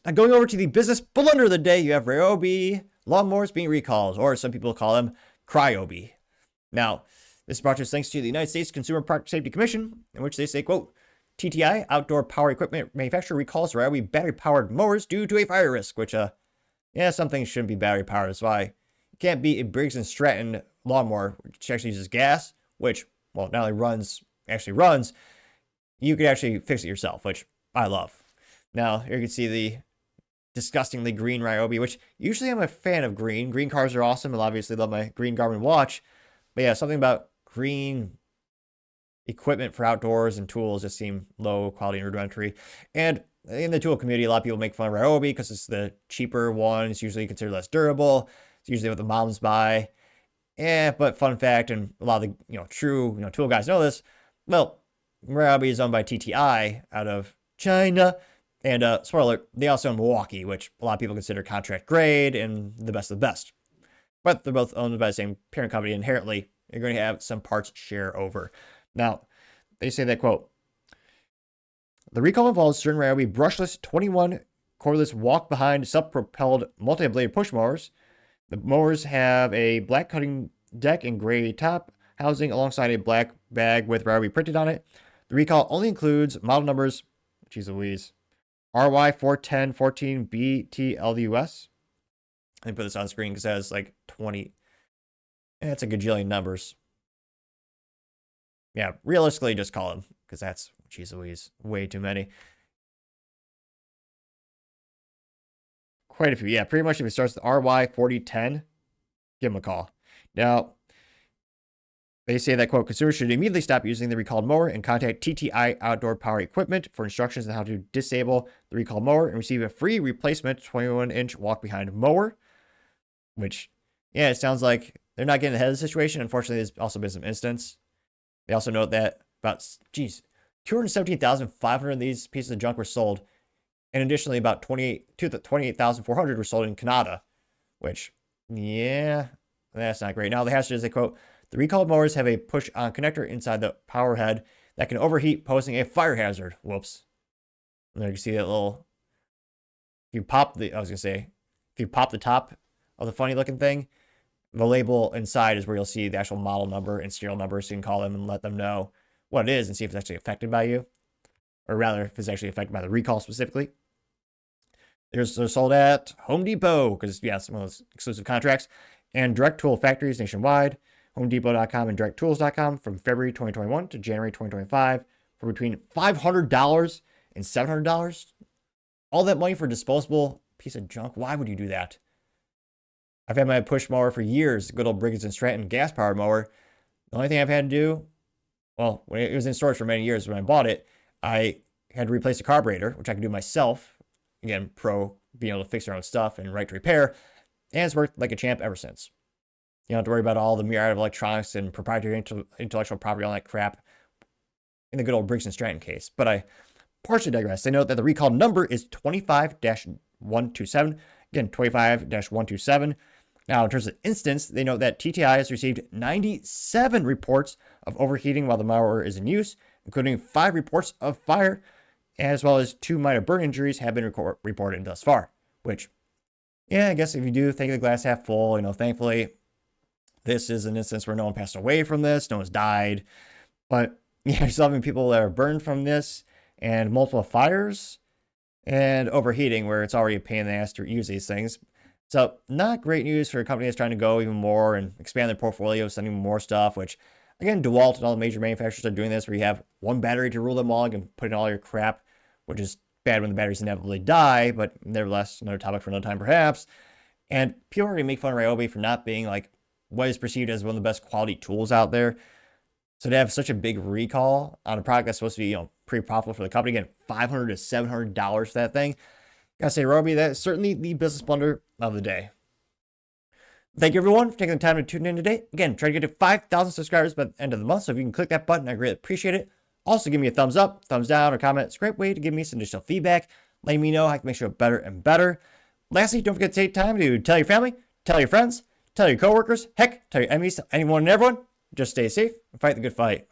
Now going over to the business blunder of the day, you have Ryobi lawnmowers being recalled, or some people call them cryobi. Now, this is brought to us thanks to the United States Consumer Product Safety Commission, in which they say, quote, TTI, outdoor power equipment manufacturer, recalls Ryobi battery-powered mowers due to a fire risk, which, yeah, some things shouldn't be battery-powered. That's why it can't be a Briggs & Stratton lawnmower, which actually uses gas, which, well, not only actually runs, you could actually fix it yourself, which I love. Now, here you can see the disgustingly green Ryobi, which usually I'm a fan of green. Green cars are awesome. I obviously love my green Garmin watch. But yeah, something about green equipment for outdoors and tools just seem low quality and rudimentary. And in the tool community, a lot of people make fun of Ryobi because it's the cheaper one. It's usually considered less durable. It's usually what the moms buy. Yeah, but fun fact, and a lot of the true tool guys know this. Well, Ryobi is owned by TTI out of China. And spoiler alert, they also own Milwaukee, which a lot of people consider contract grade and the best of the best. But they're both owned by the same parent company. Inherently, you're going to have some parts share over. Now, they say that, quote, the recall involves certain Ryobi brushless 21 cordless walk-behind self-propelled multi-blade push mowers. The mowers have a black cutting deck and gray top housing alongside a black bag with Ryobi printed on it. The recall only includes model numbers, geez Louise, RY41014BTLUS. Let me put this on screen because it has like 20. That's a gajillion numbers. Yeah, realistically, just call them because that's, geez Louise, way too many. Quite a few. Yeah, pretty much if it starts with RY4010, give them a call. Now, they say that, quote, consumers should immediately stop using the recalled mower and contact TTI Outdoor Power Equipment for instructions on how to disable the recalled mower and receive a free replacement 21-inch walk-behind mower, which, yeah, it sounds like they're not getting ahead of the situation. Unfortunately, there's also been some incidents. They also note that about, 217,500 of these pieces of junk were sold, and additionally about 28,400 were sold in Canada, which, yeah, that's not great. Now, the hazard is, they quote, the recalled mowers have a push-on connector inside the power head that can overheat, posing a fire hazard. Whoops. And there you can see that little, if you pop the top of the funny looking thing, the label inside is where you'll see the actual model number and serial number, so you can call them and let them know what it is and see if it's actually affected by you, or rather, if it's actually affected by the recall specifically. They're sold at Home Depot, because, yeah, it's one of those exclusive contracts, and direct tool factories nationwide, HomeDepot.com and DirectTools.com from February 2021 to January 2025 for between $500 and $700. All that money for a disposable piece of junk? Why would you do that? I've had my push mower for years, good old Briggs & Stratton gas-powered mower. The only thing I've had to do, well, when it was in storage for many years when I bought it, I had to replace the carburetor, which I could do myself. Again, pro being able to fix your own stuff and right to repair. And it's worked like a champ ever since. You don't have to worry about all the myriad of electronics and proprietary intellectual property, all that crap in the good old Briggs & Stratton case. But I partially digress. They note that the recall number is 25-127. Again, 25-127. Now, in terms of instance, they note that TTI has received 97 reports of overheating while the mower is in use, including 5 reports of fire, as well as 2 minor burn injuries have been reported thus far. Which, yeah, I guess if you do think of the glass half full, thankfully, this is an instance where no one passed away from this, no one's died. But, yeah, you're still having people that are burned from this, and multiple fires, and overheating, where it's already a pain in the ass to use these things. So, not great news for a company that's trying to go even more and expand their portfolio, sending more stuff, which, again, DeWalt and all the major manufacturers are doing this, where you have one battery to rule them all and put in all your crap, which is bad when the batteries inevitably die, but nevertheless, another topic for another time, perhaps. And people are going to make fun of Ryobi for not being, like, what is perceived as one of the best quality tools out there. So to have such a big recall on a product that's supposed to be, pretty profitable for the company, again, $500 to $700 for that thing, gotta say, Ryobi, that is certainly the business blunder of the day. Thank you, everyone, for taking the time to tune in today. Again, try to get to 5,000 subscribers by the end of the month, so if you can click that button, I greatly appreciate it. Also, give me a thumbs up, thumbs down, or comment. It's a great way to give me some additional feedback, letting me know how I can make sure better and better. Lastly, don't forget to take time to tell your family, tell your friends, tell your coworkers, heck, tell your enemies, anyone and everyone. Just stay safe and fight the good fight.